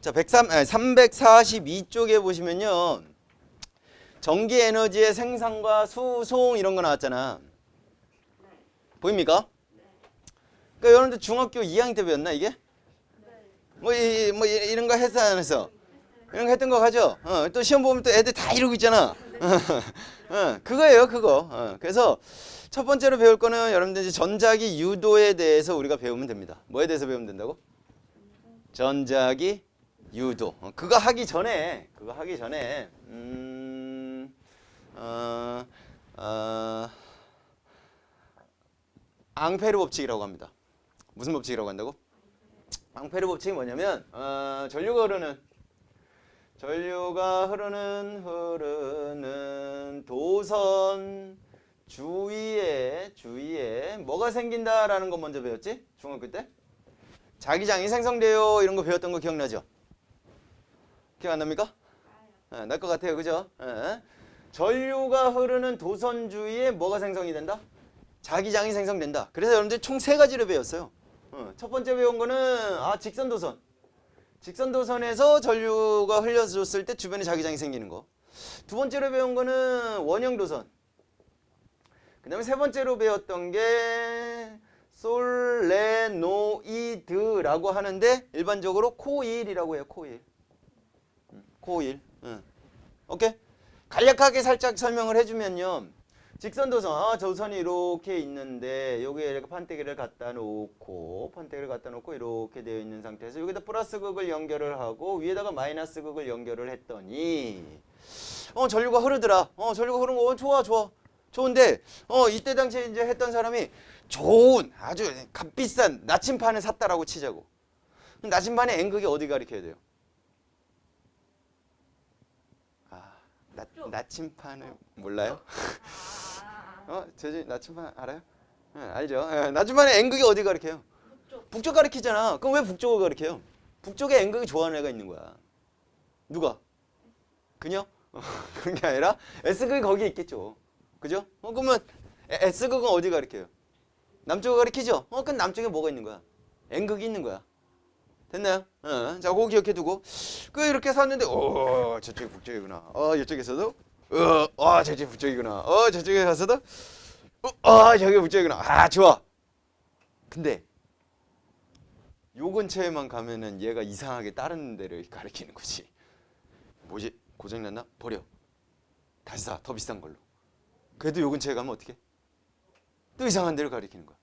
자, 342쪽에 보시면요. 전기 에너지의 생산과 수송 이런 거 나왔잖아. 보입니까? 그러니까 여러분들 중학교 2학년 때 배웠나 이게? 이런 거 했어 안 했어? 이런 거 했던 거 가죠? 또 시험 보면 또 애들 다 이러고 있잖아. 그거예요, 그거. 그래서 첫 번째로 배울 거는 여러분들 이제 전자기 유도에 대해서 우리가 배우면 됩니다. 뭐에 대해서 배우면 된다고? 전자기 유도. 그거 하기 전에, 앙페르 법칙이라고 합니다. 무슨 법칙이라고 한다고? 앙페르 법칙이 뭐냐면 전류가 흐르는 도선 주위에 뭐가 생긴다라는 거 먼저 배웠지? 중학교 때? 자기장이 생성돼요. 이런 거 배웠던 거 기억나죠? 기억 안 납니까? 날 것 같아요. 그죠? 전류가 흐르는 도선 주위에 뭐가 생성이 된다? 자기장이 생성된다. 그래서 여러분들 총 3가지를 배웠어요. 첫 번째 배운 거는 직선도선. 직선도선에서 전류가 흘려줬을 때 주변에 자기장이 생기는 거. 두 번째로 배운 거는 원형도선. 그 다음에 세 번째로 배웠던 게 솔레노이드라고 하는데 일반적으로 코일이라고 해요. 코일. 오케이? 간략하게 살짝 설명을 해주면요. 직선도선, 도선이 이렇게 있는데 여기에 이렇게 판때기를 갖다 놓고 이렇게 되어 있는 상태에서 여기다 플러스 극을 연결을 하고 위에다가 마이너스 극을 연결을 했더니 전류가 흐르더라. 전류가 흐르는 거 좋아. 좋은데 이때 당시에 이제 했던 사람이 좋은 아주 값비싼 나침판을 샀다라고 치자고. 나침판의 N극이 어디 가리켜야 돼요? 나침판을 몰라요? 제주 나침판 알아요? 알죠? 나침판의 N극이 어디 가리켜요? 북쪽 가리키잖아. 그럼 왜 북쪽을 가리켜요? 북쪽에 N극이 좋아하는 애가 있는 거야. 누가? 그녀? 그런 게 아니라 S극이 거기에 있겠죠. 그죠? 그러면 S극은 어디 가리켜요? 남쪽을 가리키죠? 그럼 남쪽에 뭐가 있는 거야? N극이 있는 거야. 됐나요? 자, 그거 기억해 두고. 이렇게 샀는데, 저쪽이 북쪽이구나. 이쪽에서도, 저쪽이 북쪽이구나. 저쪽에 가서도, 저기 북쪽이구나. 좋아. 근데, 요 근처에만 가면은 얘가 이상하게 다른 데를 가리키는 거지. 뭐지? 고장났나? 버려. 다시 사. 더 비싼 걸로. 그래도 요 근처에 가면 어떻게? 또 이상한 데를 가리키는 거야.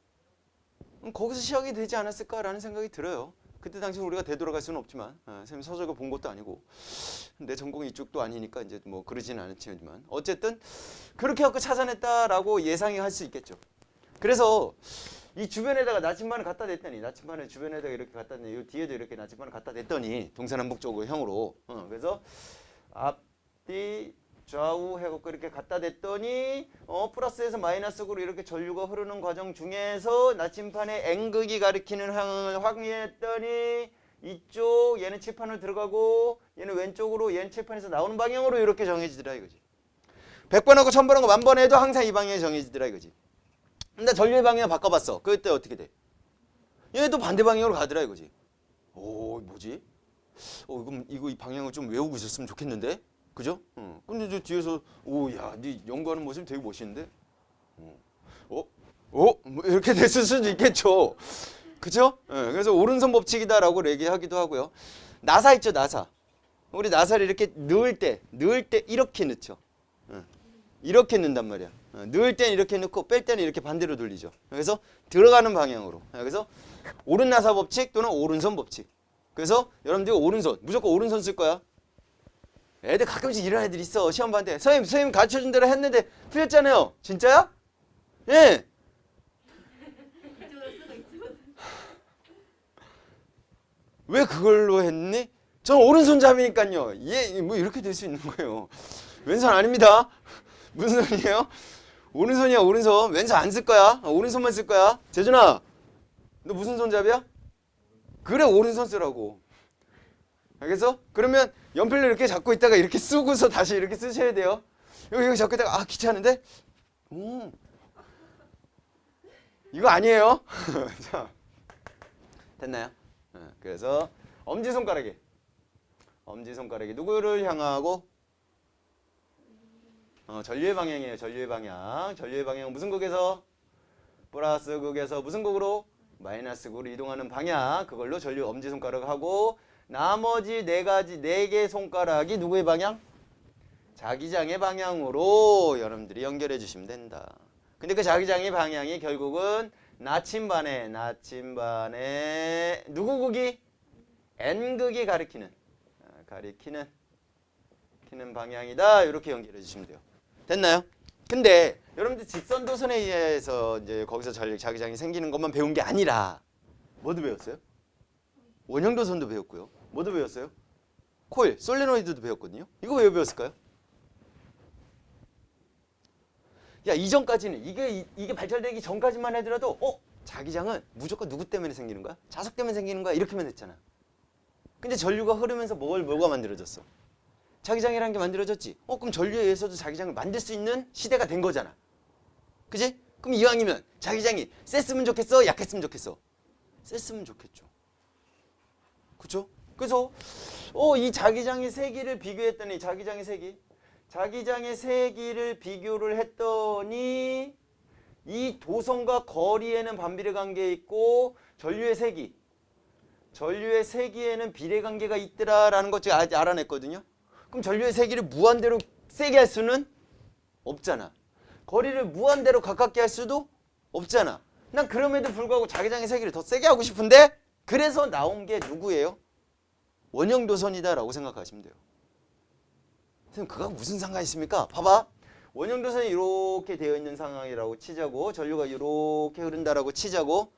그럼 거기서 시작이 되지 않았을까라는 생각이 들어요. 그때 당시 우리가 되돌아갈 수는 없지만 선생님 서적을 본 것도 아니고 내 전공이 이쪽도 아니니까 이제 뭐 그러지는 않았지만 어쨌든 그렇게 해서 찾아냈다라고 예상이 할 수 있겠죠. 그래서 이 주변에다가 나침반을 갖다 댔더니 나침반을 주변에다가 이렇게 갖다 댔더니 이 뒤에도 이렇게 나침반을 갖다 댔더니 동서남북쪽으로 형으로 그래서 앞뒤 좌우 해갖고 이렇게 갖다 댔더니 플러스에서 마이너스로 이렇게 전류가 흐르는 과정 중에서 나침판의 N극이 가리키는 항을 확인했더니 이쪽 얘는 칠판으로 들어가고 얘는 왼쪽으로 얘는 칠판에서 나오는 방향으로 이렇게 정해지더라 이거지. 100번 하고 1000번 하고 1000번 해도 항상 이 방향이 정해지더라 이거지. 근데 전류의 방향을 바꿔봤어. 그때 어떻게 돼? 얘도 반대 방향으로 가더라 이거지. 뭐지? 이거 이 방향을 좀 외우고 있었으면 좋겠는데? 그죠? 근데 저 뒤에서 네 연구하는 모습이 되게 멋있는데? 뭐 이렇게 됐을 수도 있겠죠. 그죠? 그래서 오른손 법칙이다라고 얘기하기도 하고요. 나사 있죠, 나사. 우리 나사를 이렇게 넣을 때 이렇게 넣죠. 이렇게 넣는단 말이야. 넣을 때는 이렇게 넣고 뺄 때는 이렇게 반대로 돌리죠. 그래서 들어가는 방향으로. 그래서 오른 나사 법칙 또는 오른손 법칙. 그래서 여러분들이 오른손, 무조건 오른손 쓸 거야. 애들 가끔씩 이런 애들 있어. 시험 볼 때. 선생님 가르쳐준 대로 했는데 틀렸잖아요. 진짜야? 예. 왜 그걸로 했니? 전 오른손잡이니까요. 뭐 이렇게 될 수 있는 거예요. 왼손 아닙니다. 무슨 소리예요? 오른손이야, 오른손. 왼손 안 쓸 거야. 오른손만 쓸 거야. 재준아, 너 무슨 손잡이야? 그래, 오른손 쓰라고. 알겠어? 그러면 연필로 이렇게 잡고 있다가 이렇게 쓰고서 다시 이렇게 쓰셔야 돼요. 여기 잡고 있다가 귀찮은데? 이거 아니에요. 자, 됐나요? 그래서 엄지손가락에 엄지손가락이 누구를 향하고? 전류의 방향이에요. 전류의 방향. 전류의 방향은 무슨 극에서? 플러스 극에서 무슨 극으로? 마이너스 극으로 이동하는 방향. 그걸로 전류 엄지손가락을 하고 나머지 네 개 손가락이 누구의 방향? 자기장의 방향으로 여러분들이 연결해 주시면 된다. 근데 그 자기장의 방향이 결국은 나침반에 누구 극이? N극이 가리키는 방향이다. 이렇게 연결해 주시면 돼요. 됐나요? 근데 여러분들 직선도선에 의해서 이제 거기서 자기장이 생기는 것만 배운 게 아니라 뭐도 배웠어요? 원형도선도 배웠고요. 뭐도 배웠어요? 코일, 솔레노이드도 배웠거든요. 이거 왜 배웠을까요? 야, 이전까지는 이게 발달되기 전까지만 하더라도 자기장은 무조건 누구 때문에 생기는 거야? 자석 때문에 생기는 거야? 이렇게만 했잖아. 근데 전류가 흐르면서 뭐가 만들어졌어? 자기장이라는 게 만들어졌지. 그럼 전류에 의해서도 자기장을 만들 수 있는 시대가 된 거잖아. 그지? 그럼 이왕이면 자기장이 셌으면 좋겠어? 약했으면 좋겠어? 셌으면 좋겠죠. 그쵸? 그래서 이 자기장의 세기를 비교했더니 자기장의 세기를 비교를 했더니 이 도선과 거리에는 반비례 관계 있고 전류의 세기에는 비례 관계가 있더라라는 것 제가 알아냈거든요. 그럼 전류의 세기를 무한대로 세게 할 수는 없잖아. 거리를 무한대로 가깝게 할 수도 없잖아. 난 그럼에도 불구하고 자기장의 세기를 더 세게 하고 싶은데 그래서 나온 게 누구예요? 원형도선이다라고 생각하시면 돼요. 선생님 그거 무슨 상관이 있습니까? 봐봐. 원형도선이 이렇게 되어 있는 상황이라고 치자고 전류가 이렇게 흐른다라고 치자고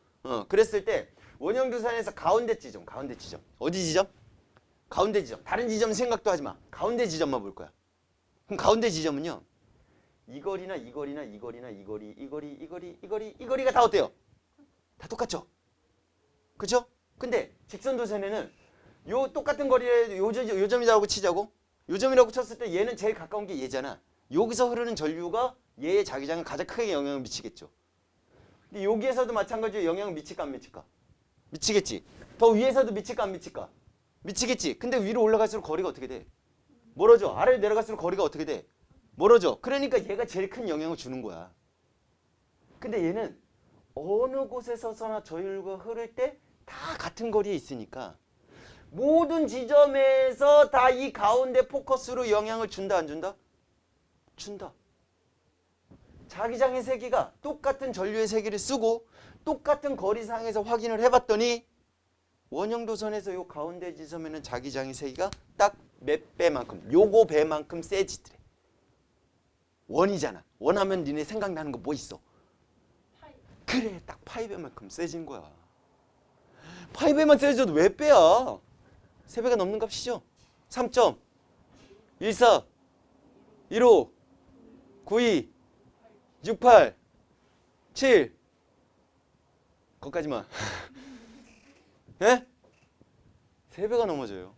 그랬을 때 원형도선에서 가운데 지점 어디 지점? 가운데 지점. 다른 지점 생각도 하지 마. 가운데 지점만 볼 거야. 그럼 가운데 지점은요. 이 거리나 이 거리나 이 거리나 이 거리가 다 어때요? 다 똑같죠? 그쵸? 근데 직선도선에는 요 똑같은 거리에 요 점이라고 치자고. 요 점이라고 쳤을 때 얘는 제일 가까운 게 얘잖아. 여기서 흐르는 전류가 얘의 자기장에 가장 크게 영향을 미치겠죠. 근데 여기에서도 마찬가지로 영향을 미칠까 안 미칠까? 미치겠지. 더 위에서도 미칠까 안 미칠까? 미치겠지. 근데 위로 올라갈수록 거리가 어떻게 돼? 멀어져. 아래로 내려갈수록 거리가 어떻게 돼? 멀어져. 그러니까 얘가 제일 큰 영향을 주는 거야. 근데 얘는 어느 곳에 서서나 전류가 흐를 때 다 같은 거리에 있으니까 모든 지점에서 다 이 가운데 포커스로 영향을 준다 안 준다? 준다. 자기장의 세기가 똑같은 전류의 세기를 쓰고 똑같은 거리상에서 확인을 해봤더니 원형도선에서 요 가운데 지점에는 자기장의 세기가 딱 몇 배만큼 요거 배만큼 세지더래. 원이잖아. 원하면 니네 생각나는 거 뭐 있어? 그래 딱 파이배만큼 세진 거야. 파이배만 세져도 왜 빼야? 3배가 넘는 값이죠. 3.14 15 92 68 7 거기까지만. 예? 3배가 넘어져요.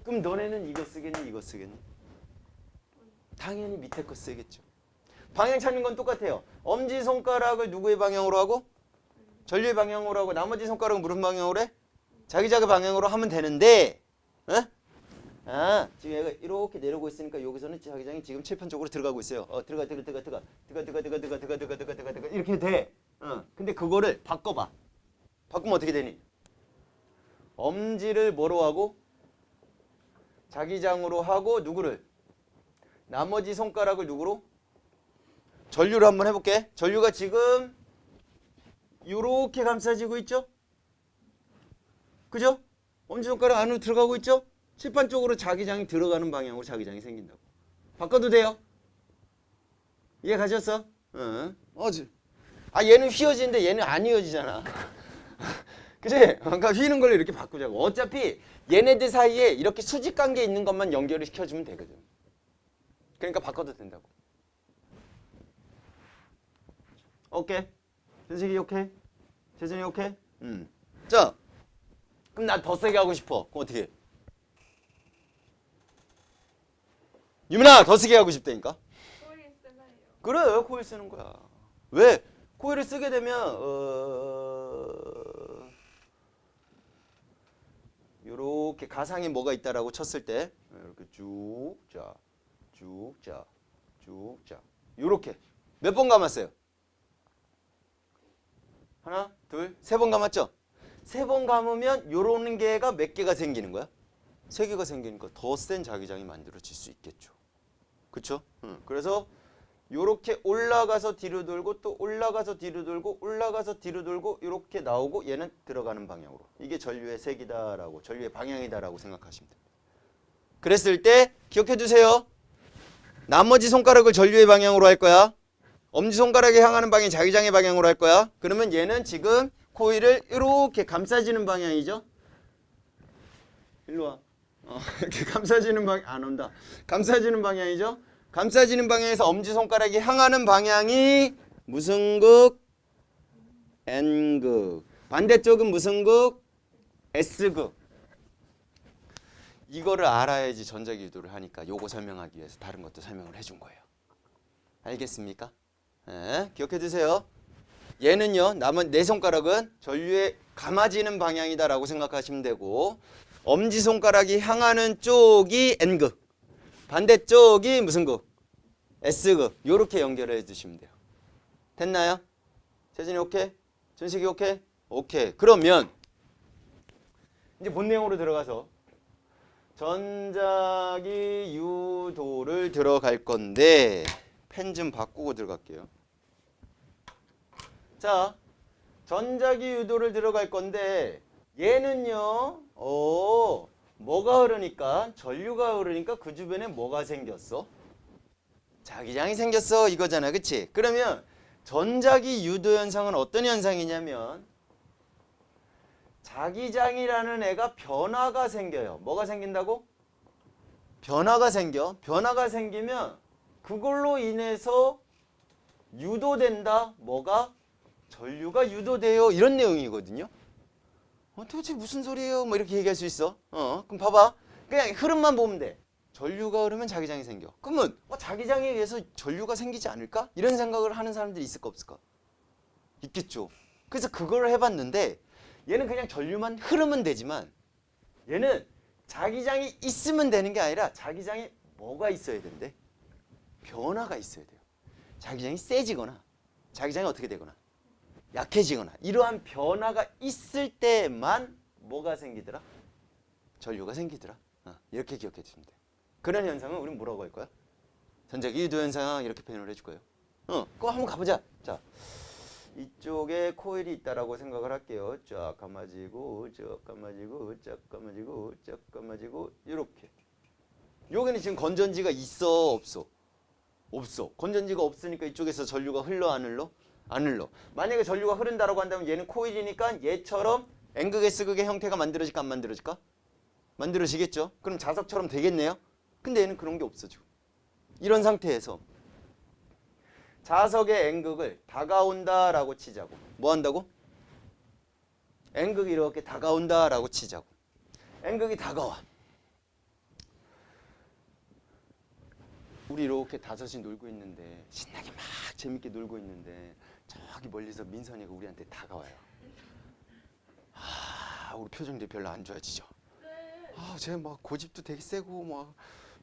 그럼 너네는 이거 쓰겠니? 이거 쓰겠니? 당연히 밑에 거 쓰겠죠. 방향 찾는 건 똑같아요. 엄지손가락을 누구의 방향으로 하고? 전류의 방향으로 하고 나머지 손가락은 무슨 방향으로 해? 자기장의 방향으로 하면 되는데 지금 얘가 이렇게 내려오고 있으니까 여기서는 자기장이 지금 칠판 쪽으로 들어가고 있어요. 들어가 이렇게 돼. 근데 그거를 바꿔봐. 바꾸면 어떻게 되니? 엄지를 뭐로 하고? 자기장으로 하고 누구를? 나머지 손가락을 누구로? 전류를 한번 해볼게. 전류가 지금 이렇게 감싸지고 있죠? 그죠? 엄지손가락 안으로 들어가고 있죠? 칠판 쪽으로 자기장이 들어가는 방향으로 자기장이 생긴다고. 바꿔도 돼요? 이해 가셨어? 응. 얘는 휘어지는데 얘는 안 휘어지잖아. 그치? 그러니까 휘는 걸로 이렇게 바꾸자고. 어차피 얘네들 사이에 이렇게 수직관계 있는 것만 연결을 시켜주면 되거든. 그러니까 바꿔도 된다고. 오케이? 현식이 오케이? 재준이 오케이? 자, 그럼 나 더 세게 하고 싶어. 그럼 어떻게 해? 유민아 더 세게 하고 싶다니까? 코일 쓰나요? 그래 코일 쓰는 거야. 왜? 코일을 쓰게 되면 이렇게 가상에 뭐가 있다라고 쳤을 때 이렇게 쭉 자, 쭉 자, 쭉 자. 요렇게 몇 번 감았어요? 하나, 둘, 세 번 감았죠? 세 번 감으면 요런 개가 몇 개가 생기는 거야? 세 개가 생기니까 더 센 자기장이 만들어질 수 있겠죠. 그쵸? 그래서 요렇게 올라가서 뒤로 돌고 또 올라가서 뒤로 돌고 올라가서 뒤로 돌고 요렇게 나오고 얘는 들어가는 방향으로. 이게 전류의 색이다라고, 전류의 방향이다라고 생각하시면 됩니다. 그랬을 때 기억해 두세요. 나머지 손가락을 전류의 방향으로 할 거야. 엄지손가락이 향하는 방향이 자기장의 방향으로 할 거야. 그러면 얘는 지금 코일을 이렇게 감싸지는 방향이죠. 일로 와. 이렇게 감싸지는 방향 안 온다. 감싸지는 방향이죠. 감싸지는 방향에서 엄지손가락이 향하는 방향이 무슨 극? N극. 반대쪽은 무슨 극? S극. 이거를 알아야지 전자기 유도를 하니까 요거 설명하기 위해서 다른 것도 설명을 해준 거예요. 알겠습니까? 네, 기억해 두세요. 얘는요, 남은 네 손가락은 전류에 감아지는 방향이다라고 생각하시면 되고, 엄지손가락이 향하는 쪽이 N극, 반대쪽이 무슨 극? S극. 요렇게 연결해 주시면 돼요. 됐나요? 재진이 오케이? 준식이 오케이? 오케이. 그러면 이제 본 내용으로 들어가서 전자기 유도를 들어갈 건데 펜 좀 바꾸고 들어갈게요. 자, 전자기 유도를 들어갈 건데 얘는요. 뭐가 흐르니까? 전류가 흐르니까 그 주변에 뭐가 생겼어? 자기장이 생겼어 이거잖아. 그치? 그러면 전자기 유도 현상은 어떤 현상이냐면 자기장이라는 애가 변화가 생겨요. 뭐가 생긴다고? 변화가 생겨. 변화가 생기면 그걸로 인해서 유도된다. 뭐가? 전류가 유도돼요. 이런 내용이거든요. 도대체 무슨 소리예요? 뭐 이렇게 얘기할 수 있어. 그럼 봐봐. 그냥 흐름만 보면 돼. 전류가 흐르면 자기장이 생겨. 그러면 자기장에 의해서 전류가 생기지 않을까? 이런 생각을 하는 사람들이 있을까 없을까? 있겠죠. 그래서 그걸 해봤는데 얘는 그냥 전류만 흐르면 되지만 얘는 자기장이 있으면 되는 게 아니라 자기장에 뭐가 있어야 된대? 변화가 있어야 돼요. 자기장이 세지거나 자기장이 어떻게 되거나 약해지거나 이러한 변화가 있을 때만 뭐가 생기더라? 전류가 생기더라. 이렇게 기억해 주시면 돼요. 그런 현상은 우리는 뭐라고 할 거야? 전자기 유도 현상 이렇게 표현을 해줄 거예요. 그거 한번 가보자. 자, 이쪽에 코일이 있다라고 생각을 할게요. 쫙 감아지고 쫙 감아지고 쫙 감아지고 쫙 감아지고 이렇게. 여기는 지금 건전지가 있어 없어? 없어. 건전지가 없으니까 이쪽에서 전류가 흘러 안 흘러? 안 흘러. 만약에 전류가 흐른다라고 한다면 얘는 코일이니까 얘처럼 N극 S극의 형태가 만들어질까 안 만들어질까? 만들어지겠죠. 그럼 자석처럼 되겠네요. 근데 얘는 그런 게 없어 지금. 이런 상태에서 자석의 N극을 다가온다라고 치자고. 뭐 한다고? N극이 이렇게 다가온다라고 치자고. N극이 다가와. 우리 이렇게 다섯이 놀고 있는데 신나게 막 재밌게 놀고 있는데 저기 멀리서 민선이가 우리한테 다가와요. 우리 표정도 별로 안 좋아지죠. 쟤 막 고집도 되게 세고 막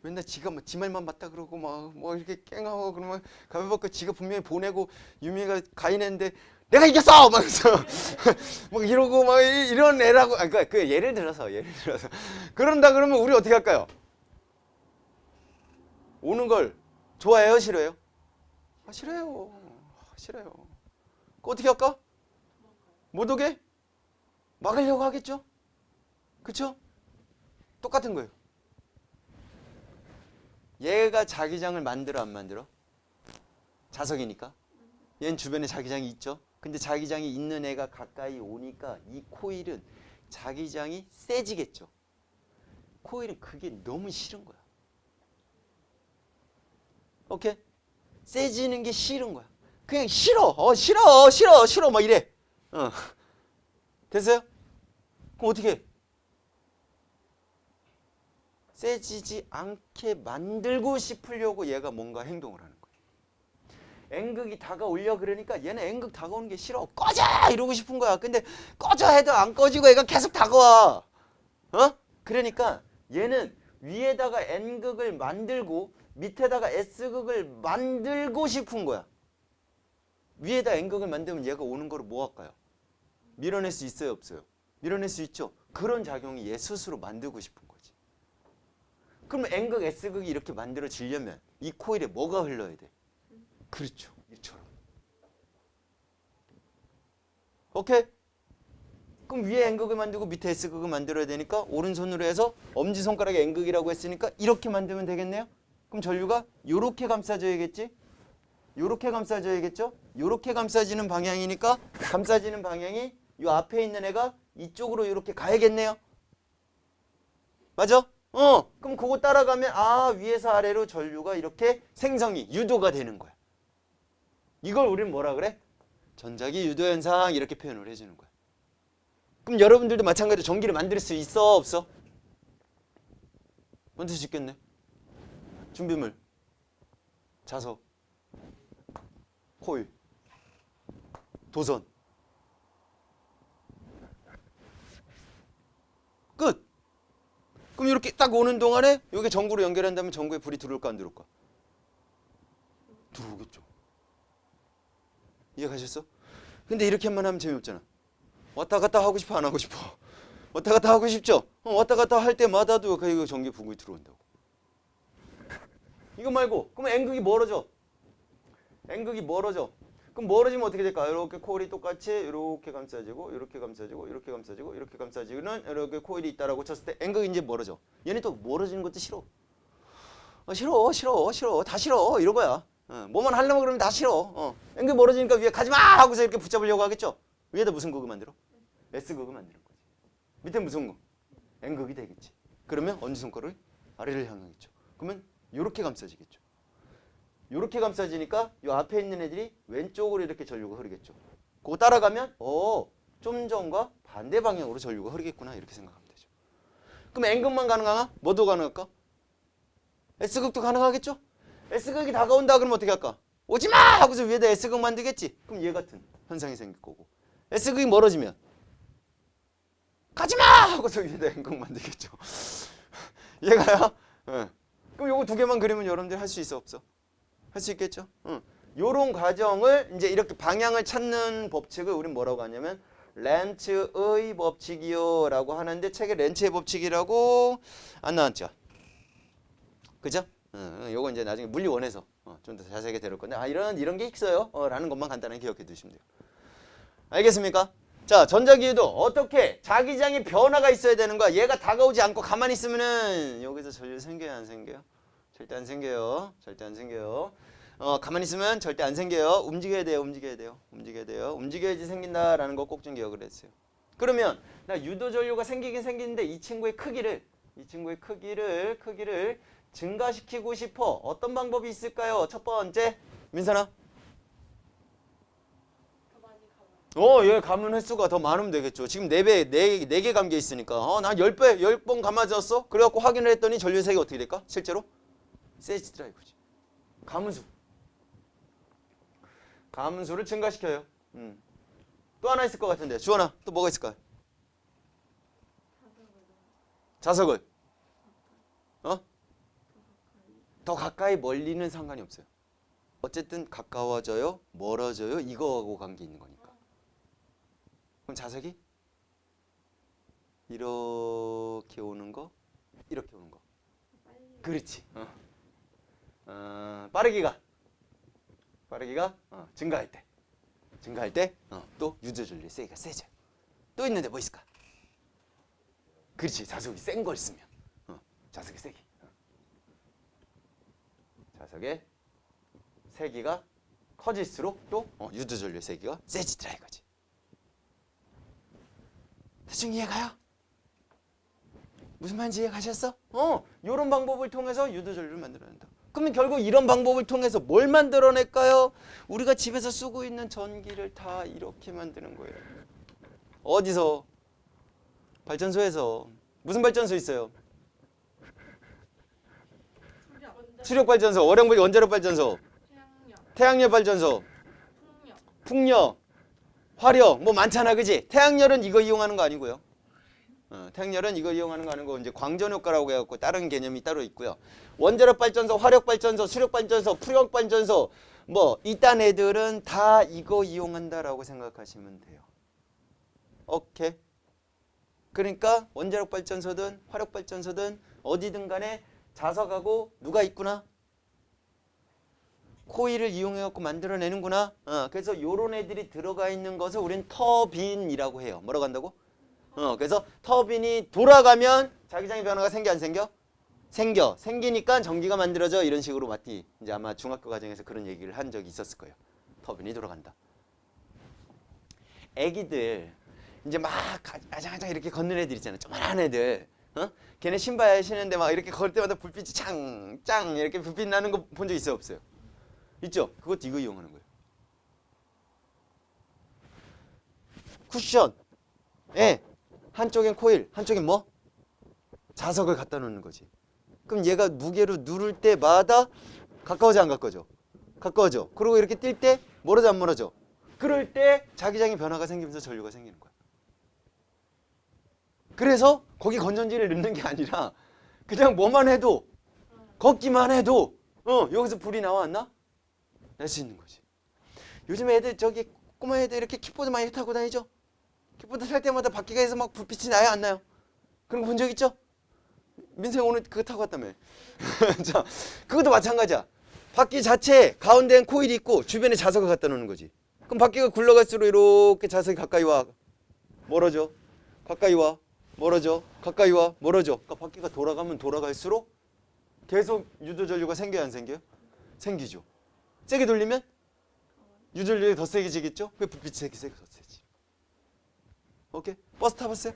맨날 지가 막 지 말만 맞다 그러고 막 뭐 이렇게 깽하고 그러면 가면받고 지가 분명히 보내고 유미가 가인했는데 내가 이겼어! 막 막 이러고 막 이런 애라고. 그러니까 그 예를 들어서 그런다 그러면 우리 어떻게 할까요? 오는 걸 좋아해요? 싫어해요? 싫어요. 싫어요. 그 어떻게 할까? 못 오게? 막으려고 하겠죠? 그쵸? 똑같은 거예요. 얘가 자기장을 만들어 안 만들어? 자석이니까. 얘는 주변에 자기장이 있죠. 근데 자기장이 있는 애가 가까이 오니까 이 코일은 자기장이 세지겠죠. 코일은 그게 너무 싫은 거야. 오케이? 세지는 게 싫은 거야. 그냥 싫어. 싫어. 막 이래. 됐어요? 그럼 어떻게 해? 세지지 않게 만들고 싶으려고 얘가 뭔가 행동을 하는 거예요. N극이 다가오려 그러니까 얘는 N극 다가오는 게 싫어. 꺼져! 이러고 싶은 거야. 근데 꺼져 해도 안 꺼지고 얘가 계속 다가와. 그러니까 얘는 위에다가 N극을 만들고 밑에다가 S극을 만들고 싶은 거야. 위에다 N극을 만들면 얘가 오는 거를 뭐 할까요? 밀어낼 수 있어요, 없어요? 밀어낼 수 있죠. 그런 작용이 얘 스스로 만들고 싶은 거지. 그럼 N극, S극이 이렇게 만들어지려면 이 코일에 뭐가 흘러야 돼? 그렇죠. 이처럼. 오케이? 그럼 위에 N극을 만들고 밑에 S극을 만들어야 되니까 오른손으로 해서 엄지손가락에 N극이라고 했으니까 이렇게 만들면 되겠네요? 그럼 전류가 요렇게 감싸져야겠지? 요렇게 감싸져야겠죠? 요렇게 감싸지는 방향이니까 감싸지는 방향이 요 앞에 있는 애가 이쪽으로 이렇게 가야겠네요? 맞아? 그럼 그거 따라가면 위에서 아래로 전류가 이렇게 생성이 유도가 되는 거야. 이걸 우리는 뭐라 그래? 전자기 유도현상 이렇게 표현을 해주는 거야. 그럼 여러분들도 마찬가지로 전기를 만들 수 있어 없어? 만들 수 있겠네. 준비물, 자석, 코일, 도선. 끝. 그럼 이렇게 딱 오는 동안에 여기 전구로 연결한다면 전구에 불이 들어올까 안 들어올까? 들어오겠죠. 이해가셨어? 근데 이렇게만 하면 재미없잖아. 왔다 갔다 하고 싶어 안 하고 싶어? 왔다 갔다 하고 싶죠? 왔다 갔다 할 때마다도 그 전기 부근이 들어온다고. 이거 말고 그럼 N극이 멀어져. N극이 멀어져. 그럼 멀어지면 어떻게 될까? 이렇게 코일이 똑같이 이렇게 감싸지고 이렇게 감싸지고 이렇게 감싸지고 이렇게 감싸지고는 이렇게 코일이 있다라고 쳤을 때 N극이 이제 멀어져. 얘네 또 멀어지는 것도 싫어. 싫어 다 싫어 이러거야. 뭐만 하려면 그러면 다 싫어. N극이 멀어지니까 위에 가지마 하고서 이렇게 붙잡으려고 하겠죠. 위에다 무슨 극을 만들어? S극을 만드는 거지. 밑에 무슨 극? N극이 되겠지. 그러면 엄지손가락을 아래를 향하겠죠. 그러면 이렇게 감싸지겠죠. 이렇게 감싸지니까 이 앞에 있는 애들이 왼쪽으로 이렇게 전류가 흐르겠죠. 그거 따라가면 좀 전과 반대 방향으로 전류가 흐르겠구나 이렇게 생각하면 되죠. 그럼 N극만 가능하나? 뭐도 가능할까? S극도 가능하겠죠? S극이 다가온다 그러면 어떻게 할까? 오지마! 하고서 위에다 S극 만들겠지. 그럼 얘 같은 현상이 생길 거고. S극이 멀어지면 가지마! 하고서 위에다 N극 만들겠죠. 얘가요? 그럼 요거 두 개만 그리면 여러분들 할 수 있어 없어? 할 수 있겠죠? 요런 과정을 이제 이렇게 방향을 찾는 법칙을 우린 뭐라고 하냐면 렌츠의 법칙이요 라고 하는데 책에 렌츠의 법칙이라고 안 나왔죠? 그죠? 요거 이제 나중에 물리원에서 좀 더 자세하게 다룰 건데 이런 게 있어요 라는 것만 간단하게 기억해 두시면 돼요. 알겠습니까? 자, 전자기유도 어떻게 자기장의 변화가 있어야 되는 거야. 얘가 다가오지 않고 가만히 있으면은 여기서 전류 생겨요 안 생겨요? 절대 안 생겨요. 절대 안 생겨요. 가만히 있으면 절대 안 생겨요. 움직여야 돼요. 움직여야 돼요. 움직여야 돼요. 움직여야지 생긴다라는 거 꼭 좀 기억을 했어요. 그러면 나 유도 전류가 생기긴 생기는데 이 친구의 크기를 증가시키고 싶어. 어떤 방법이 있을까요? 첫 번째, 민선아. 얘 감은 횟수가 더 많으면 되겠죠. 지금 4개 감겨 있으니까. 난 10번 감아졌어? 그래갖고 확인을 했더니 전류 색이 어떻게 될까? 실제로? 세지더라 이거지. 감수를 증가시켜요. 또 하나 있을 것 같은데. 주원아, 또 뭐가 있을까요? 자석을. 더 가까이 멀리는 상관이 없어요. 어쨌든 가까워져요, 멀어져요, 이거하고 관계 있는 거니까. 그럼 자석이 이렇게 오는 거, 이렇게 오는 거. 그렇지. 빠르기가 증가할 때 또 유도전류의 세기가 세져. 또 있는데 뭐 있을까? 그렇지. 자석이 센 걸 쓰면 자석의 세기. 자석의 세기가 커질수록 또 유도전류의 세기가 세지더라 이거지. 대충 이해가요? 무슨 말인지 이해가셨어? 이런 방법을 통해서 유도전류를 만들어낸다. 그러면 결국 이런 방법을 통해서 뭘 만들어낼까요? 우리가 집에서 쓰고 있는 전기를 다 이렇게 만드는 거예요. 어디서? 발전소에서. 무슨 발전소 있어요? 수력발전소, 월형부리 원자력 발전소, 태양열 발전소, 풍력, 화력 뭐 많잖아, 그지? 태양열은 이거 이용하는 거 아니고요. 태양열은 이걸 이용하는 거 하는 거 이제 광전 효과라고 해갖고 다른 개념이 따로 있고요. 원자력 발전소, 화력 발전소, 수력 발전소, 풍력 발전소 뭐 이딴 애들은 다 이거 이용한다라고 생각하시면 돼요. 오케이. 그러니까 원자력 발전소든 화력 발전소든 어디든 간에 자석하고 누가 있구나? 코일을 이용해갖고 만들어내는구나. 그래서 요런 애들이 들어가 있는 것을 우리는 터빈이라고 해요. 뭐라고 한다고? 그래서 터빈이 돌아가면 자기장의 변화가 생겨 안 생겨? 생겨. 생기니까 전기가 만들어져. 이런 식으로 마티 이제 아마 중학교 과정에서 그런 얘기를 한 적이 있었을 거예요. 터빈이 돌아간다. 애기들 이제 막 아장아장 이렇게 걷는 애들 있잖아. 조만한 애들. 걔네 신발 신는데 막 이렇게 걸 때마다 불빛이 짱짱 이렇게 불빛 나는 거 본 적 있어요, 없어요? 있죠? 그것도 이거 이용하는 거예요. 쿠션. 예. 한쪽엔 코일, 한쪽엔 뭐? 자석을 갖다 놓는 거지. 그럼 얘가 무게로 누를 때마다 가까워져 안 가까워져? 가까워져. 그리고 이렇게 뛸 때 멀어져 안 멀어져? 그럴 때 자기장의 변화가 생기면서 전류가 생기는 거야. 그래서 거기 건전지를 넣는 게 아니라 그냥 뭐만 해도 걷기만 해도 여기서 불이 나와 안 나? 날 수 있는 거지. 요즘 애들 저기 꼬마 애들 이렇게 킥보드 많이 타고 다니죠? 킥보드 탈 때마다 바퀴가에서 막 불빛이 나요 안 나요? 그런 거 본 적 있죠? 민생 오늘 그거 타고 왔다며. 자, 그것도 마찬가지야. 바퀴 자체에 가운데엔 코일이 있고 주변에 자석을 갖다 놓는 거지. 그럼 바퀴가 굴러갈수록 이렇게 자석이 가까이 와. 멀어져. 가까이 와. 멀어져. 가까이 와. 멀어져. 그러니까 바퀴가 돌아가면 돌아갈수록 계속 유도전류가 생겨요 안 생겨요? 생기죠. 세게 돌리면 유전력이 더 세게지겠죠? 그 불빛이 세게 더 세지. 오케이? 버스 타봤어요?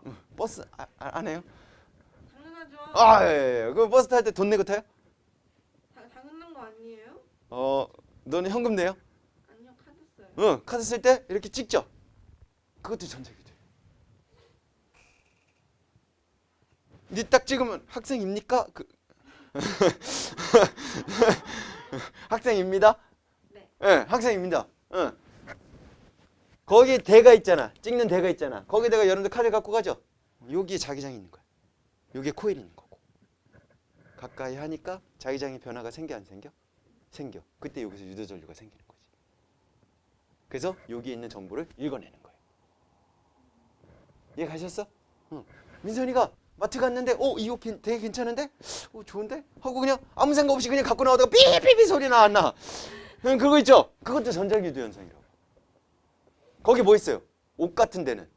아니요. 버스 안 해요? 당연하죠. 예. 그 버스 탈 때 돈 내고 타요? 당연한 거 아니에요? 너는 현금 내요? 아니요, 카드 써요. 카드 쓸 때 이렇게 찍죠? 그것도 전자기도. 니 딱 찍으면 학생입니까? 학생입니다. 네. 예, 학생입니다. 거기 대가 있잖아. 찍는 대가 있잖아. 거기다가 여러분들 카드 갖고 가죠. 여기에 자기장이 있는 거야. 여기에 코일이 있는 거고. 가까이 하니까 자기장의 변화가 생겨 안 생겨? 생겨. 그때 여기서 유도전류가 생기는 거지. 그래서 여기에 있는 정보를 읽어내는 거예요. 이해 가셨어? 민선이가 마트 갔는데 이거 되게 괜찮은데? 좋은데? 하고 그냥 아무 생각 없이 그냥 갖고 나오다가 삐삐삐 소리 나 안 나? 그거 있죠? 그것도 전자기도 현상이라고. 거기 뭐 있어요? 옷 같은 데는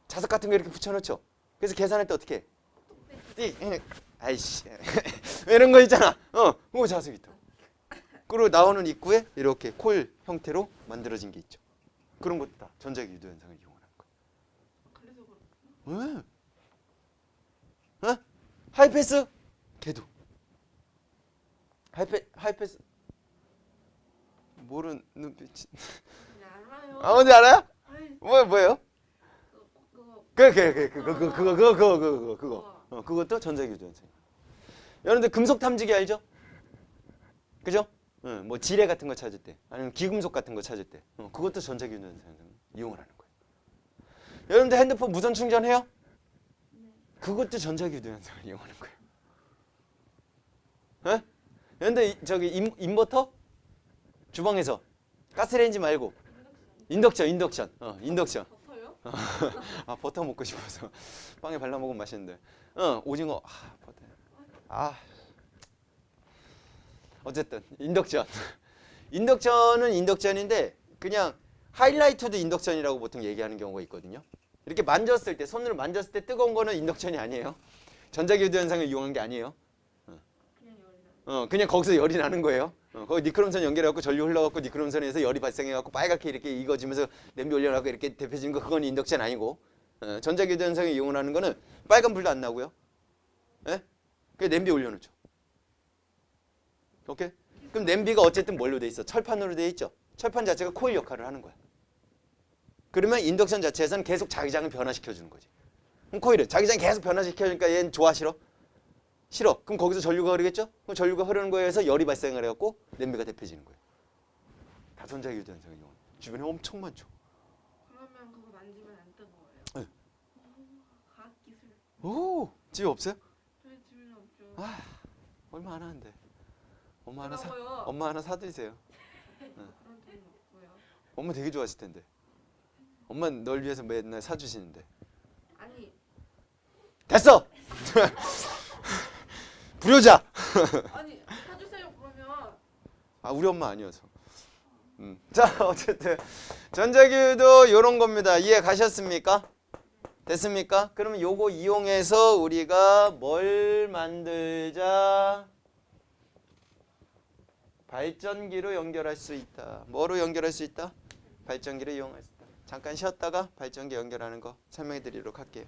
자석 같은 거 이렇게 붙여놓죠? 그래서 계산할 때 어떻게 해? 아이씨 이런 거 있잖아. 그거 자석 있다. 그리고 나오는 입구에 이렇게 콜 형태로 만들어진 게 있죠. 그런 것도 다 전자기도 현상을 이용하는 거예요. 그래서 그렇구나. 하이패스? 걔도. 하이패스. 모르는 눈빛. 알아요. 뭔지 알아요? 아이, 뭐예요? 그거. 그것도 전자기도 현상. 여러분들 금속 탐지기 알죠? 그죠? 뭐 지뢰 같은 거 찾을 때, 아니면 기금속 같은 거 찾을 때, 그것도 전자기도 현상 이용을 하는 거예요. 여러분들 핸드폰 무선 충전해요? 그것도 전자기도 현상을 이용하는 거예요. 여러분들 저기 인버터? 주방에서 가스레인지 말고 인덕션. 인덕션. 버터요? 버터 먹고 싶어서 빵에 발라 먹으면 맛있는데. 오징어. 버터. 어쨌든 인덕션. 인덕션은 인덕션인데 그냥 하이라이트도 인덕션이라고 보통 얘기하는 경우가 있거든요. 이렇게 만졌을 때 손으로 만졌을 때 뜨거운 거는 인덕션이 아니에요. 전자기도 현상을 이용한 게 아니에요. 그냥 열이 그냥 거기서 열이 나는 거예요. 거기 니크롬선 연결해갖고 전류 흘러갖고 니크롬선에서 열이 발생해갖고 빨갛게 이렇게 익어지면서 냄비 올려놓고 이렇게 데펴지는 거 그건 인덕션 아니고 전자기도 현상을 이용하는 거는 빨간 불도 안 나고요. 그냥 냄비 올려놓죠. 오케이? 그럼 냄비가 어쨌든 뭘로 돼 있어? 철판으로 돼 있죠. 철판 자체가 코일 역할을 하는 거야. 그러면 인덕션 자체에서는 계속 자기장을 변화시켜주는 거지. 그럼 코일을 자기장이 계속 변화시켜주니까 얘는 좋아 싫어? 싫어. 그럼 거기서 전류가 흐르겠죠? 그럼 전류가 흐르는 거에 의해서 열이 발생을 해갖고 냄비가 데펴지는 거예요. 다 전자기도 현상이 주변에 엄청 많죠. 그러면 그거 만지면 안 뜨거워요? 오, 집에 없어요? 저희 집에는 없죠. 아, 얼마 안 하는데. 뭐라고요? 엄마 하나 사드리세요. 그런 돈 없고요. 엄마 되게 좋아하실 텐데. 엄마 널 위해서 맨날 사주시는데. 아니 됐어. 불효자. 아니 사주세요 그러면. 아, 우리 엄마 아니어서. 자, 어쨌든 전자기도 요런 겁니다. 이해 가셨습니까? 됐습니까? 그러면 요거 이용해서 우리가 뭘 만들자? 발전기로 연결할 수 있다. 뭐로 연결할 수 있다? 발전기를 이용할 수 있다. 잠깐 쉬었다가 발전기 연결하는 거 설명해 드리도록 할게요.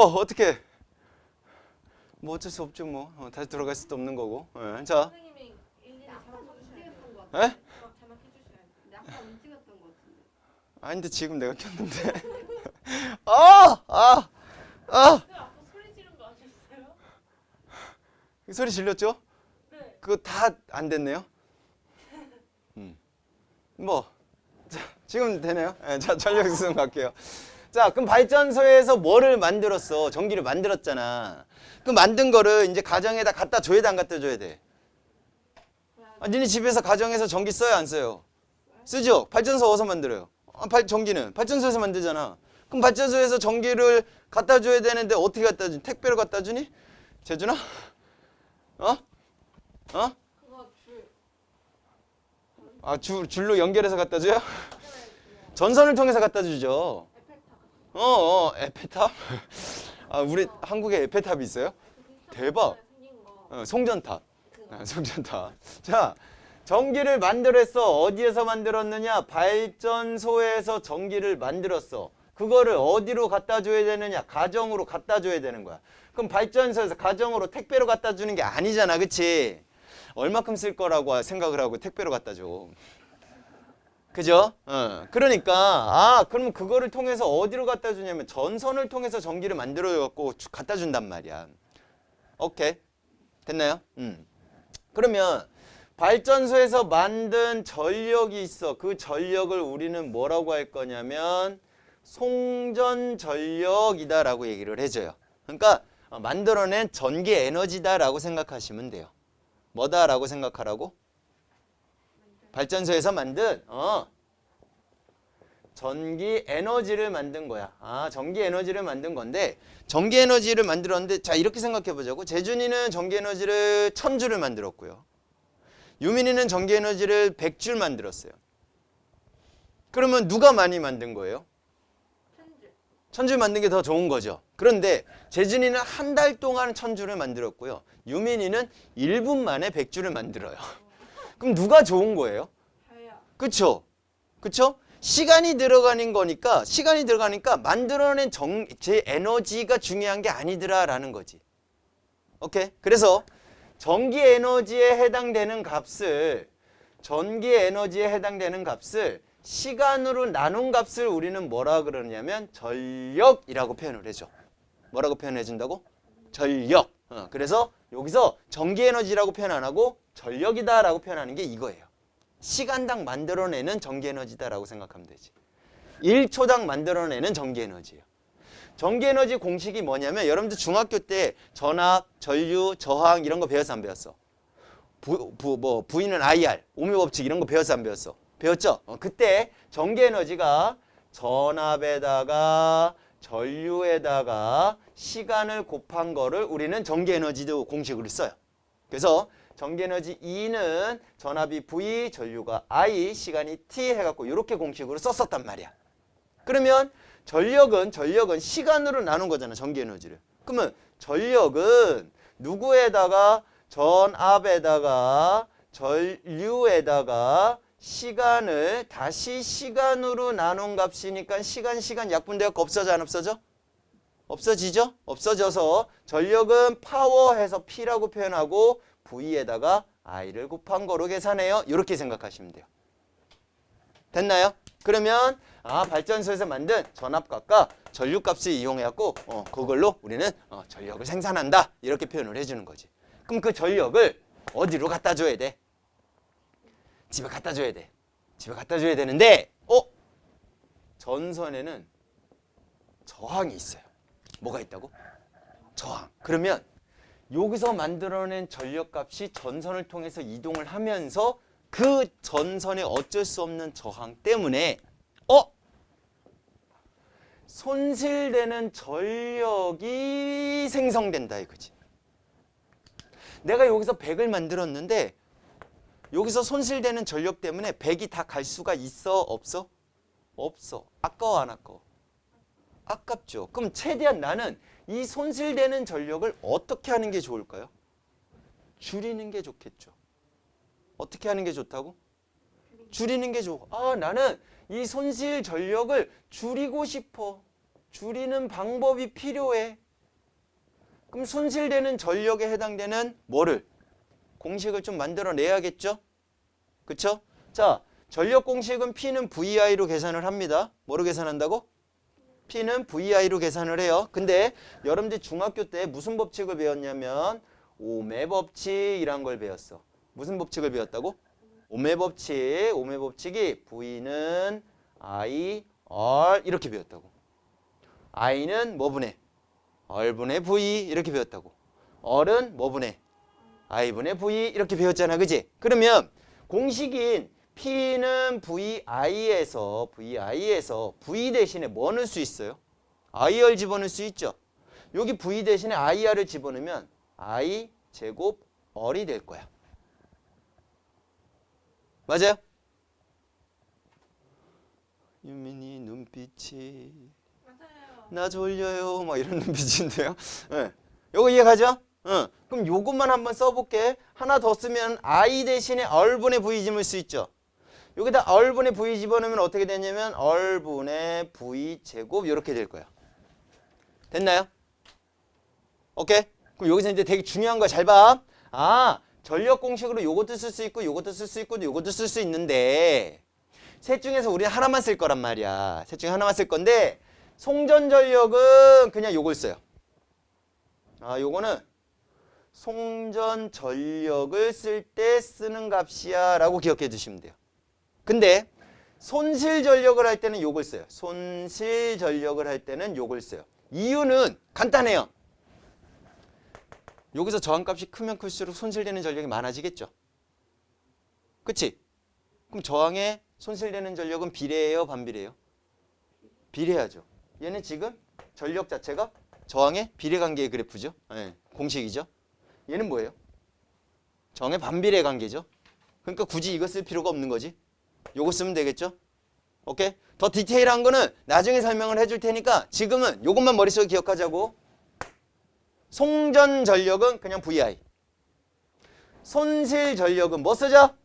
어떻게? 뭐 어쩔 수 없죠 뭐. 다시 들어갈 수도 없는 거고. 자, 선생님이 일일이 움직였던 것 에? 같아. 자막 해주셔야죠. 근데 아까 움직였던 것 같은데. 아니 근데 지금 내가 켰는데. 아! 근데 아까 소리 지른 거 아셨어요? 소리 질렀죠? 네. 그거 다 안 됐네요. 뭐, 자, 지금 되네요. 자, 전력 수송 갈게요. 자, 그럼 발전소에서 뭐를 만들었어? 전기를 만들었잖아. 그 만든 거를 이제 가정에다 갖다 줘야 돼, 안 갖다 줘야 돼? 니네 집에서 가정에서 전기 써요, 안 써요? 쓰죠? 발전소 어디서 만들어요? 전기는 발전소에서 만들잖아. 그럼 발전소에서 전기를 갖다 줘야 되는데 어떻게 갖다 주니? 택배로 갖다 주니? 재준아? 어? 그거 줄. 줄로 연결해서 갖다 줘요? 전선을 통해서 갖다 주죠. 에펠탑. 에펠탑? 우리 한국에 에펠탑이 있어요? 대박. 생긴 거. 송전탑. 송전탑. 자, 전기를 만들었어. 어디에서 만들었느냐? 발전소에서 전기를 만들었어. 그거를 어디로 갖다 줘야 되느냐? 가정으로 갖다 줘야 되는 거야. 그럼 발전소에서 가정으로 택배로 갖다 주는 게 아니잖아. 그치? 얼마큼 쓸 거라고 생각을 하고 택배로 갖다 줘. 그죠? 그러니까 그러면 그거를 통해서 어디로 갖다 주냐면 전선을 통해서 전기를 만들어 갖고 갖다 준단 말이야. 오케이. 됐나요? 그러면 발전소에서 만든 전력이 있어. 그 전력을 우리는 뭐라고 할 거냐면 송전전력이다라고 얘기를 해줘요. 그러니까 만들어낸 전기 에너지다라고 생각하시면 돼요. 뭐다라고 생각하라고? 발전소에서 만든 전기 에너지를 만든 거야. 전기 에너지를 만든 건데 전기 에너지를 만들었는데 자 이렇게 생각해 보자고. 재준이는 전기 에너지를 1000줄을 만들었고요. 유민이는 전기 에너지를 100줄 만들었어요. 그러면 누가 많이 만든 거예요? 1000줄 만든 게 더 좋은 거죠. 그런데 재준이는 한 달 동안 1000줄을 만들었고요. 유민이는 1분 만에 100줄을 만들어요. 그럼 누가 좋은 거예요? 다야. 그쵸? 그쵸? 시간이 들어가는 거니까 만들어낸 제 에너지가 중요한 게 아니더라라는 거지. 오케이? 그래서 전기 에너지에 해당되는 값을 시간으로 나눈 값을 우리는 뭐라 그러냐면 전력이라고 표현을 해줘. 뭐라고 표현해 준다고? 전력. 그래서 여기서 전기 에너지라고 표현 안 하고 전력이다라고 표현하는 게 이거예요. 시간당 만들어내는 전기 에너지다라고 생각하면 되지. 1초당 만들어내는 전기 에너지예요. 전기 에너지 공식이 뭐냐면 여러분들 중학교 때 전압, 전류, 저항 이런 거 배웠어 안 배웠어? V는 IR, 오미 법칙 이런 거 배웠어 안 배웠어? 배웠죠? 그때 전기 에너지가 전압에다가 전류에다가 시간을 곱한 거를 우리는 전기 에너지도 공식으로 써요. 그래서 전기 에너지 E는 전압이 V, 전류가 I, 시간이 T 해갖고 이렇게 공식으로 썼었단 말이야. 그러면 전력은 시간으로 나눈 거잖아, 전기 에너지를. 그러면 전력은 누구에다가 전압에다가 전류에다가 시간을 다시 시간으로 나눈 값이니까 시간 약분되었고 없어져 안 없어져? 없어지죠? 없어져서 전력은 파워해서 P라고 표현하고 V에다가 I를 곱한 거로 계산해요. 이렇게 생각하시면 돼요. 됐나요? 그러면 발전소에서 만든 전압값과 전류값을 이용해갖고 그걸로 우리는 전력을 생산한다. 이렇게 표현을 해주는 거지. 그럼 그 전력을 어디로 갖다 줘야 돼? 집에 갖다 줘야 돼. 집에 갖다 줘야 되는데 전선에는 저항이 있어요. 뭐가 있다고? 저항. 그러면 여기서 만들어낸 전력값이 전선을 통해서 이동을 하면서 그 전선의 어쩔 수 없는 저항 때문에 손실되는 전력이 생성된다 이거지. 내가 여기서 100을 만들었는데 여기서 손실되는 전력 때문에 100이 다 갈 수가 있어? 없어? 없어. 아까워 안 아까워? 아깝죠. 그럼 최대한 나는 이 손실되는 전력을 어떻게 하는 게 좋을까요? 줄이는 게 좋겠죠. 어떻게 하는 게 좋다고? 줄이는 게 좋아. 나는 이 손실 전력을 줄이고 싶어. 줄이는 방법이 필요해. 그럼 손실되는 전력에 해당되는 뭐를? 공식을 좀 만들어내야겠죠? 그쵸? 자, 전력 공식은 P는 VI로 계산을 합니다. 뭐로 계산한다고? P는 VI로 계산을 해요. 근데 여러분들 중학교 때 무슨 법칙을 배웠냐면 오매 법칙이란 걸 배웠어. 무슨 법칙을 배웠다고? 오매 법칙. 오매 법칙이 V는 I, R 이렇게 배웠다고. I는 뭐분의? R분의 V 이렇게 배웠다고. R은 뭐분의? I분의 V 이렇게 배웠잖아. 그지? 그러면 공식인 P는 VI에서 V 대신에 뭐 넣을 수 있어요? IR 집어넣을 수 있죠. 여기 V 대신에 IR을 집어넣으면 I 제곱 R이 될 거야. 맞아요? 유민이 눈빛이 맞아요. 나 졸려요 막 이런 눈빛인데요. 네. 요거 이해가죠? 그럼 요것만 한번 써볼게. 하나 더 쓰면 I 대신에 R분의 V 집을 수 있죠. 여기다 R분의 V 집어넣으면 어떻게 되냐면 R분의 V 제곱 이렇게 될 거야. 됐나요? 오케이? 그럼 여기서 이제 되게 중요한 거 잘 봐. 아, 전력 공식으로 요것도 쓸 수 있고 요것도 쓸 수 있고 요것도 쓸 수 있는데 셋 중에서 우리는 하나만 쓸 거란 말이야. 셋 중에 하나만 쓸 건데 송전 전력은 그냥 요걸 써요. 아, 요거는 송전 전력을 쓸 때 쓰는 값이야 라고 기억해 두시면 돼요. 근데 손실 전력을 할 때는 요걸 써요. 손실 전력을 할 때는 요걸 써요. 이유는 간단해요. 여기서 저항값이 크면 클수록 손실되는 전력이 많아지겠죠. 그치? 그럼 저항에 손실되는 전력은 비례해요? 반비례해요? 비례하죠. 얘는 지금 전력 자체가 저항의 비례관계의 그래프죠. 네, 공식이죠. 얘는 뭐예요? 저항의 반비례 관계죠. 그러니까 굳이 이거 쓸 필요가 없는 거지. 요거 쓰면 되겠죠? 오케이? 더 디테일한 거는 나중에 설명을 해줄 테니까 지금은 요것만 머릿속에 기억하자고. 송전 전력은 그냥 VI. 손실 전력은 뭐 쓰자?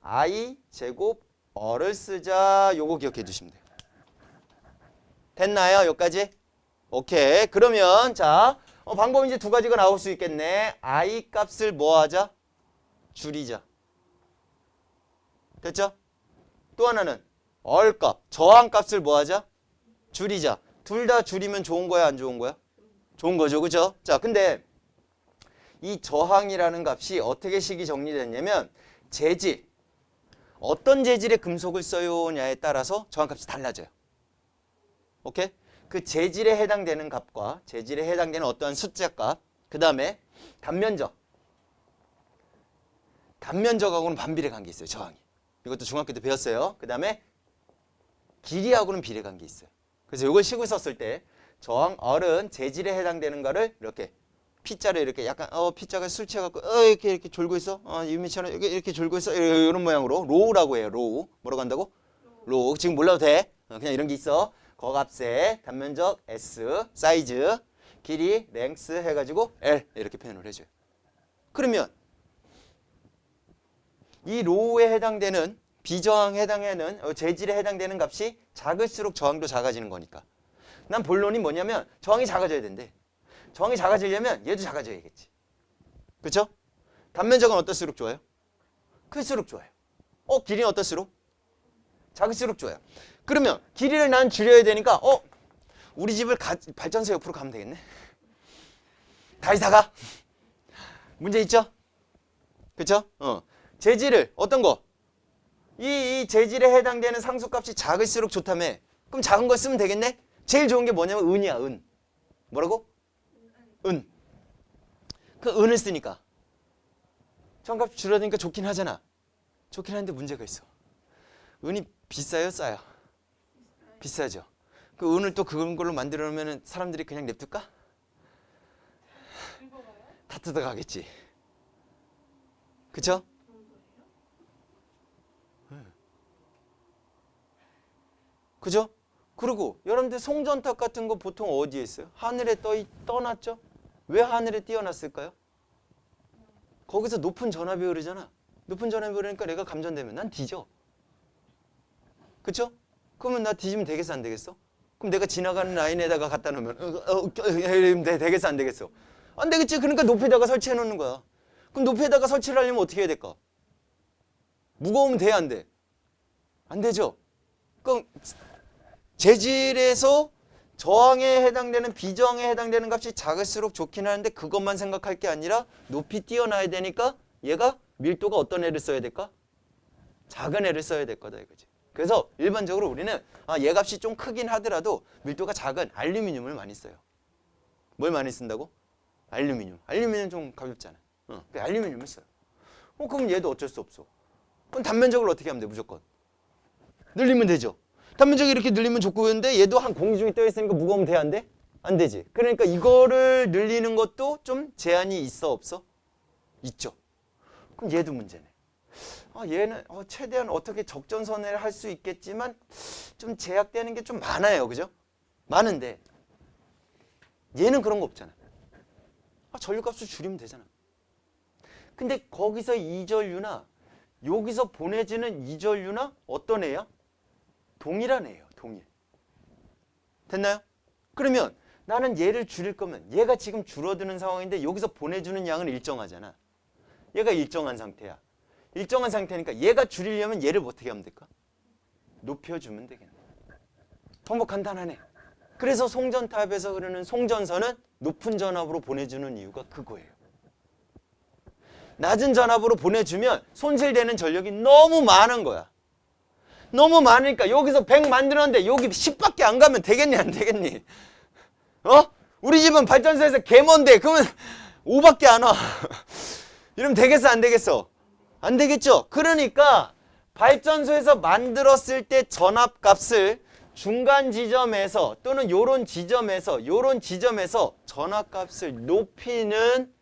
I 제곱 R을 쓰자. 요거 기억해 주시면 돼요. 됐나요? 여기까지? 오케이. 그러면 자, 방법이 이제 두 가지가 나올 수 있겠네. I 값을 뭐 하자? 줄이자. 됐죠? 또 하나는 R 값, 저항 값을 뭐 하자? 줄이자. 둘 다 줄이면 좋은 거야, 안 좋은 거야? 좋은 거죠, 그죠? 자, 근데 이 저항이라는 값이 어떻게 식이 정리됐냐면 재질, 어떤 재질의 금속을 써요냐에 따라서 저항값이 달라져요. 오케이? 그 재질에 해당되는 값과 재질에 해당되는 어떠한 숫자값, 그 다음에 단면적. 단면적하고는 반비례 관계 있어요, 저항이. 이것도 중학교 때 배웠어요. 그 다음에 길이하고는 비례 관계 있어요. 그래서 이걸 식을 썼을 때 저항 R은 재질에 해당되는 거를 이렇게 P자를 이렇게 약간 P자가 술 취해갖고 이렇게 졸고 있어. 유미처럼 이렇게 졸고 있어. 이런 모양으로 로우라고 해요. 로우. 뭐라고 한다고? 로우. 지금 몰라도 돼. 그냥 이런 게 있어. 거값에 단면적 S, 사이즈, 길이, 랭스 해가지고 L 이렇게 표현을 해줘요. 그러면 이 로우에 해당되는 비저항에 해당하는 재질에 해당되는 값이 작을수록 저항도 작아지는 거니까. 난 본론이 뭐냐면 저항이 작아져야 된대. 저항이 작아지려면 얘도 작아져야겠지. 그렇죠? 단면적은 어떨수록 좋아요? 클수록 좋아요. 길이는 어떨수록? 작을수록 좋아요. 그러면 길이를 난 줄여야 되니까 우리 집을 발전소 옆으로 가면 되겠네. 다이사가 문제 있죠? 그렇죠? 재질을 어떤 거? 이 재질에 해당되는 상수값이 작을수록 좋다며. 그럼 작은 걸 쓰면 되겠네? 제일 좋은 게 뭐냐면 은이야, 은. 뭐라고? 은. 그 은을 쓰니까 저항값이 줄어드니까 좋긴 하잖아. 좋긴 한데 문제가 있어. 은이 비싸요, 싸요? 비싸죠. 그 은을 또 그런 걸로 만들어 놓으면 사람들이 그냥 냅둘까? 다 뜯어가겠지. 그쵸? 그죠? 그리고 여러분들 송전탑 같은 거 보통 어디에 있어요? 하늘에 떠났죠? 왜 하늘에 띄어놨을까요? 거기서 높은 전압이 흐르잖아. 높은 전압이 흐르니까 내가 감전되면 난 뒤져. 그쵸? 그러면 나 뒤지면 되겠어, 안 되겠어? 그럼 내가 지나가는 라인에다가 갖다 놓으면 이러면 되겠어 안 되겠어? 안 되겠지. 그러니까 높이에다가 설치해 놓는 거야. 그럼 높이에다가 설치를 하려면 어떻게 해야 될까? 무거우면 돼, 안 돼? 안 되죠. 그럼 재질에서 저항에 해당되는 비저항에 해당되는 값이 작을수록 좋긴 하는데 그것만 생각할 게 아니라 높이 띄어놔야 되니까 얘가 밀도가 어떤 애를 써야 될까? 작은 애를 써야 될 거다 이거지. 그래서 일반적으로 우리는 얘 값이 좀 크긴 하더라도 밀도가 작은 알루미늄을 많이 써요. 뭘 많이 쓴다고? 알루미늄. 알루미늄 좀 가볍잖아. 그 알루미늄을 써요. 그럼 얘도 어쩔 수 없어. 그럼 단면적으로 어떻게 하면 돼? 무조건 늘리면 되죠. 단면적이 이렇게 늘리면 좋고 그런데 얘도 한 공중에 떠 있으니까 무거우면 돼, 안 돼? 안 되지. 그러니까 이거를 늘리는 것도 좀 제한이 있어 없어? 있죠. 그럼 얘도 문제네. 얘는 최대한 어떻게 적전선회를 할 수 있겠지만 좀 제약되는 게 좀 많아요. 그죠? 많은데 얘는 그런 거 없잖아. 전류값을 줄이면 되잖아. 근데 거기서 이전류나 여기서 보내지는 이전류나 어떤 애야? 동일한 애예요. 동일. 됐나요? 그러면 나는 얘를 줄일 거면 얘가 지금 줄어드는 상황인데 여기서 보내주는 양은 일정하잖아. 얘가 일정한 상태야. 일정한 상태니까 얘가 줄이려면 얘를 어떻게 하면 될까? 높여주면 되겠네. 방법 간단하네. 그래서 송전탑에서 흐르는 송전선은 높은 전압으로 보내주는 이유가 그거예요. 낮은 전압으로 보내주면 손실되는 전력이 너무 많은 거야. 너무 많으니까 여기서 100 만들었는데 여기 10밖에 안 가면 되겠니 안 되겠니? 우리 집은 발전소에서 개 먼데 그러면 5밖에 안 와. 이러면 되겠어 안 되겠어? 안 되겠죠? 그러니까 발전소에서 만들었을 때 전압값을 중간 지점에서 또는 요런 지점에서 전압값을 높이는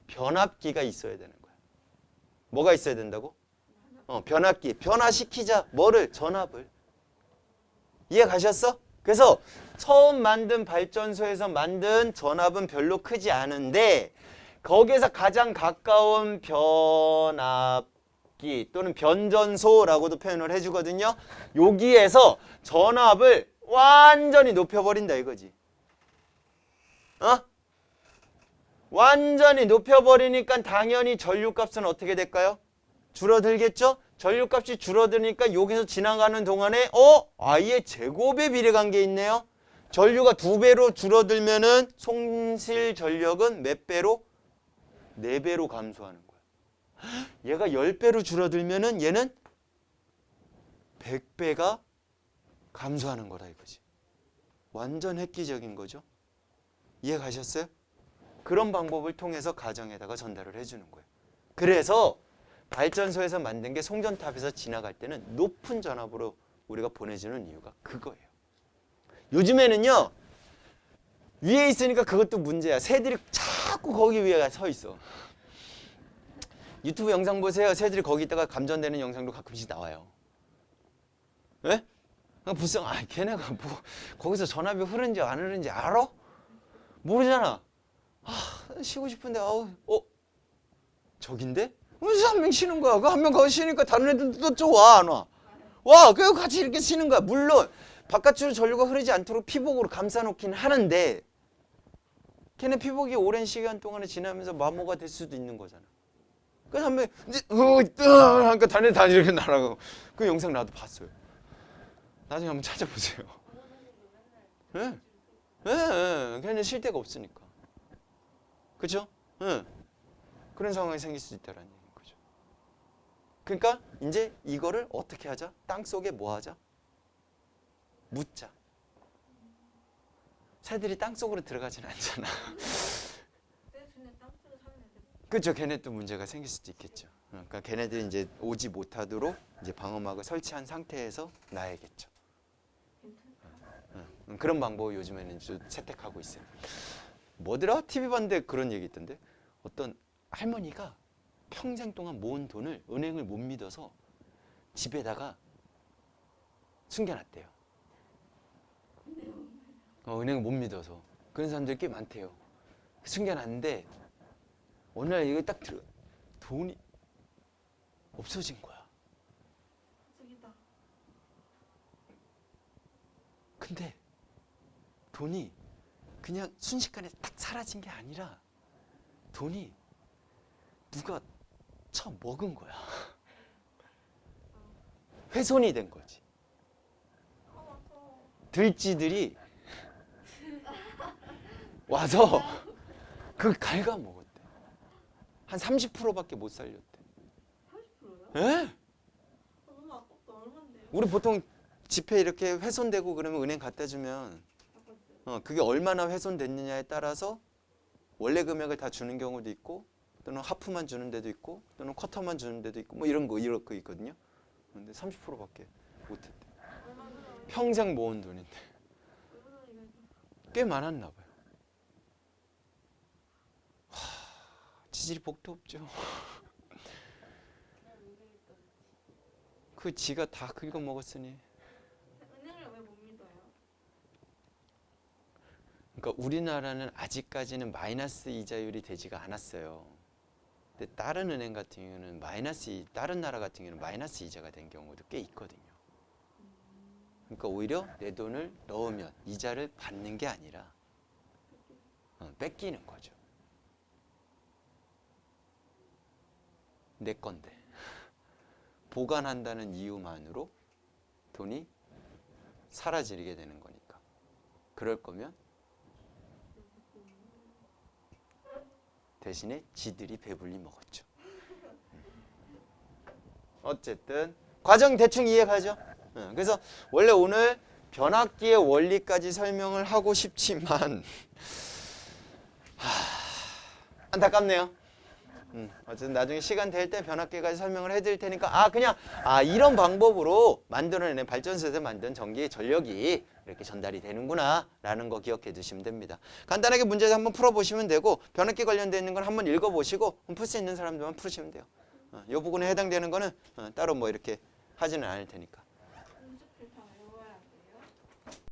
변압기가 있어야 되는 거야. 뭐가 있어야 된다고? 변압기. 변화시키자. 뭐를? 전압을. 이해 가셨어? 그래서 처음 만든 발전소에서 만든 전압은 별로 크지 않은데 거기에서 가장 가까운 변압기 또는 변전소라고도 표현을 해주거든요. 여기에서 전압을 완전히 높여버린다 이거지. 완전히 높여버리니까 당연히 전류값은 어떻게 될까요? 줄어들겠죠? 전류값이 줄어드니까 여기서 지나가는 동안에 아예 제곱의 비례관계 있네요. 전류가 2배로 줄어들면은 손실 전력은 몇 배로? 4배로 감소하는 거야. 얘가 10배로 줄어들면은 얘는 100배가 감소하는 거다 이거지. 완전 획기적인 거죠. 이해 가셨어요? 그런 방법을 통해서 가정에다가 전달을 해주는 거예요. 그래서 발전소에서 만든 게 송전탑에서 지나갈 때는 높은 전압으로 우리가 보내주는 이유가 그거예요. 요즘에는요. 위에 있으니까 그것도 문제야. 새들이 자꾸 거기 위에 서 있어. 유튜브 영상 보세요. 새들이 거기 있다가 감전되는 영상도 가끔씩 나와요. 예? 무슨 걔네가 뭐 거기서 전압이 흐르는지 안 흐르는지 알아? 모르잖아. 쉬고 싶은데 저긴데? 무슨 한 명 쉬는 거야. 그 한 명 거기 쉬니까 다른 애들도 또 와, 안 와? 와, 그리고 같이 이렇게 쉬는 거야. 물론 바깥으로 전류가 흐르지 않도록 피복으로 감싸놓긴 하는데 걔네 피복이 오랜 시간 동안에 지나면서 마모가 될 수도 있는 거잖아. 그래서 한 명 이제 하니까 다른 애들 다 이렇게 날아가고 그 영상 나도 봤어요. 나중에 한번 찾아보세요. 예, 걔네 쉴 데가 없으니까. 그렇죠? 그런 상황이 생길 수 있다는 얘기인 거죠. 그러니까 이제 이거를 어떻게 하자? 땅속에 뭐 하자? 묻자. 새들이 땅속으로 들어가진 않잖아. 그렇죠. 걔네 또 문제가 생길 수도 있겠죠. 그러니까 걔네들이 이제 오지 못하도록 이제 방어막을 설치한 상태에서 놔야겠죠. 그런 방법을 요즘에는 좀 채택하고 있어요. 뭐더라? TV 봤는데 그런 얘기 있던데 어떤 할머니가 평생 동안 모은 돈을 은행을 못 믿어서 집에다가 숨겨놨대요. 은행을 못 믿어서. 그런 사람들이 꽤 많대요. 숨겨놨는데 어느 날 이거 딱 들어 돈이 없어진 거야. 근데 돈이 그냥 순식간에 딱 사라진 게 아니라 돈이 누가 쳐 먹은 거야. 훼손이 된 거지. 들쥐들이 와서 그 갉아먹었대. 한 30%밖에 못 살렸대. 40%요? 에? 너무 아깝다. 얼마인데요? 우리 보통 지폐 이렇게 훼손되고 그러면 은행 갖다 주면 그게 얼마나 훼손됐느냐에 따라서 원래 금액을 다 주는 경우도 있고 또는 하프만 주는 데도 있고 또는 쿼터만 주는 데도 있고 뭐 이런 거 있거든요. 근데 30%밖에 못했대. 평생 모은 돈인데 꽤 많았나 봐요. 지질이 복도 없죠. 그 지가 다 긁어 먹었으니. 은행을 왜 못 믿어요? 그러니까 우리나라는 아직까지는 마이너스 이자율이 되지가 않았어요. 근데 다른 은행 같은 경우는 다른 나라 같은 경우는 마이너스 이자가 된 경우도 꽤 있거든요. 그러니까 오히려 내 돈을 넣으면 이자를 받는 게 아니라 뺏기는 거죠. 내 건데 보관한다는 이유만으로 돈이 사라지게 되는 거니까. 그럴 거면 대신에 지들이 배불리 먹었죠. 어쨌든 과정 대충 이해가죠? 그래서 원래 오늘 변압기의 원리까지 설명을 하고 싶지만 안타깝네요. 어쨌든 나중에 시간 될 때 변압기까지 설명을 해드릴 테니까 이런 방법으로 만들어내는 발전소에서 만든 전기 전력이 이렇게 전달이 되는구나 라는 거 기억해 두시면 됩니다. 간단하게 문제 한번 풀어보시면 되고 변압기 관련되어 있는 건 한번 읽어보시고 풀 수 있는 사람들만 푸시면 돼요. 이 부분에 해당되는 거는 따로 뭐 이렇게 하지는 않을 테니까.